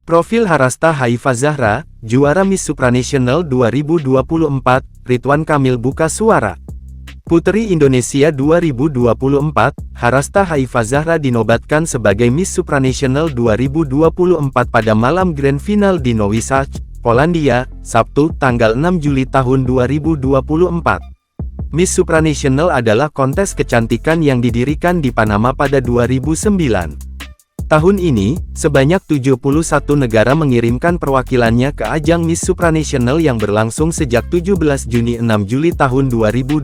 Profil Harasta Haifa Zahra, juara Miss Supranational 2024, Ridwan Kamil buka suara. Putri Indonesia 2024, Harasta Haifa Zahra dinobatkan sebagai Miss Supranational 2024 pada malam Grand Final di Nowy Sącz, Polandia, Sabtu, tanggal 6 Juli tahun 2024. Miss Supranational adalah kontes kecantikan yang didirikan di Panama pada 2009. Tahun ini, sebanyak 71 negara mengirimkan perwakilannya ke ajang Miss Supranational yang berlangsung sejak 17 Juni 6 Juli tahun 2024.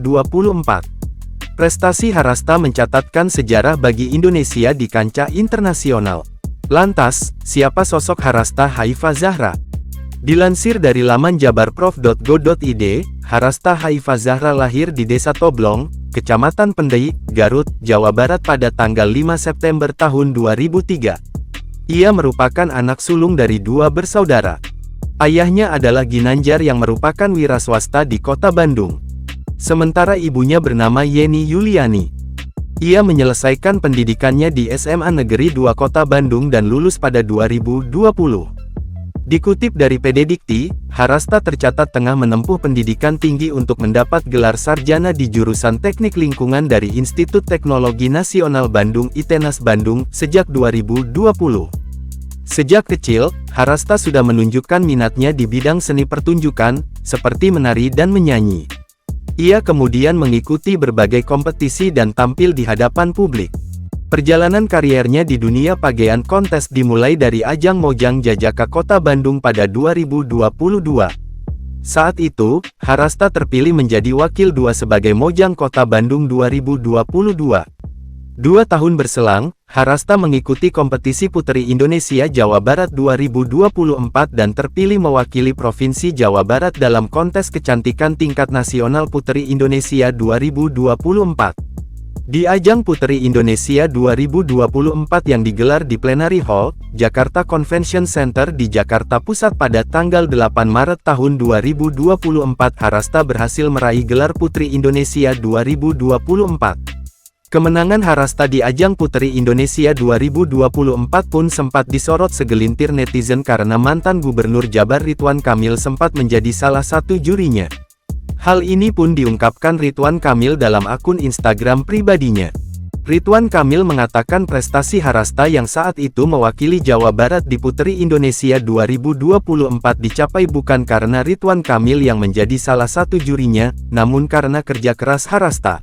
Prestasi Harasta mencatatkan sejarah bagi Indonesia di kancah internasional. Lantas, siapa sosok Harasta Haifa Zahra? Dilansir dari laman jabarprof.go.id, Harasta Haifa Zahra lahir di Desa Toblong, Kecamatan Pendai, Garut, Jawa Barat pada tanggal 5 September tahun 2003. Ia merupakan anak sulung dari dua bersaudara. Ayahnya adalah Ginanjar yang merupakan wira swasta di kota Bandung. Sementara ibunya bernama Yeni Yuliani. Ia menyelesaikan pendidikannya di SMA Negeri 2 Kota Bandung dan lulus pada 2020. Dikutip dari PD Dikti, Harasta tercatat tengah menempuh pendidikan tinggi untuk mendapat gelar sarjana di jurusan Teknik Lingkungan dari Institut Teknologi Nasional Bandung ITENAS Bandung, sejak 2020. Sejak kecil, Harasta sudah menunjukkan minatnya di bidang seni pertunjukan, seperti menari dan menyanyi. Ia kemudian mengikuti berbagai kompetisi dan tampil di hadapan publik. Perjalanan kariernya di dunia pageant kontes dimulai dari ajang Mojang Jajaka Kota Bandung pada 2022. Saat itu, Harasta terpilih menjadi wakil 2 sebagai Mojang Kota Bandung 2022. 2 tahun berselang, Harasta mengikuti kompetisi Putri Indonesia Jawa Barat 2024 dan terpilih mewakili Provinsi Jawa Barat dalam kontes kecantikan tingkat nasional Putri Indonesia 2024. Di ajang Putri Indonesia 2024 yang digelar di Plenary Hall, Jakarta Convention Center di Jakarta Pusat pada tanggal 8 Maret tahun 2024, Harasta berhasil meraih gelar Putri Indonesia 2024. Kemenangan Harasta di ajang Putri Indonesia 2024 pun sempat disorot segelintir netizen karena mantan Gubernur Jabar Ridwan Kamil sempat menjadi salah satu jurinya. Hal ini pun diungkapkan Ridwan Kamil dalam akun Instagram pribadinya. Ridwan Kamil mengatakan prestasi Harasta yang saat itu mewakili Jawa Barat di Putri Indonesia 2024 dicapai bukan karena Ridwan Kamil yang menjadi salah satu jurinya, namun karena kerja keras Harasta.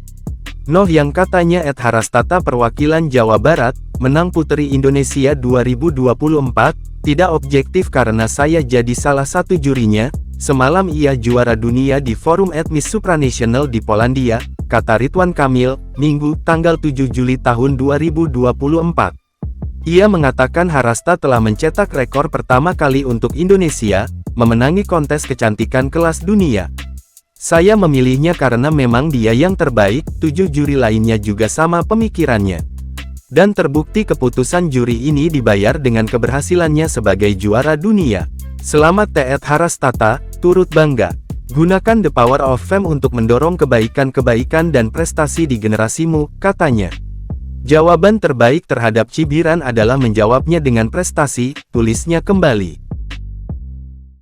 Noh yang katanya @harastata perwakilan Jawa Barat, menang Putri Indonesia 2024, tidak objektif karena saya jadi salah satu jurinya. Semalam ia juara dunia di forum Miss Supranational di Polandia, kata Ridwan Kamil, Minggu, tanggal 7 Juli tahun 2024. Ia mengatakan Harasta telah mencetak rekor pertama kali untuk Indonesia, memenangi kontes kecantikan kelas dunia. Saya memilihnya karena memang dia yang terbaik, 7 juri lainnya juga sama pemikirannya. Dan terbukti keputusan juri ini dibayar dengan keberhasilannya sebagai juara dunia. Selamat Harastata, turut bangga. Gunakan the power of fame untuk mendorong kebaikan-kebaikan dan prestasi di generasimu, katanya. Jawaban terbaik terhadap cibiran adalah menjawabnya dengan prestasi, tulisnya kembali.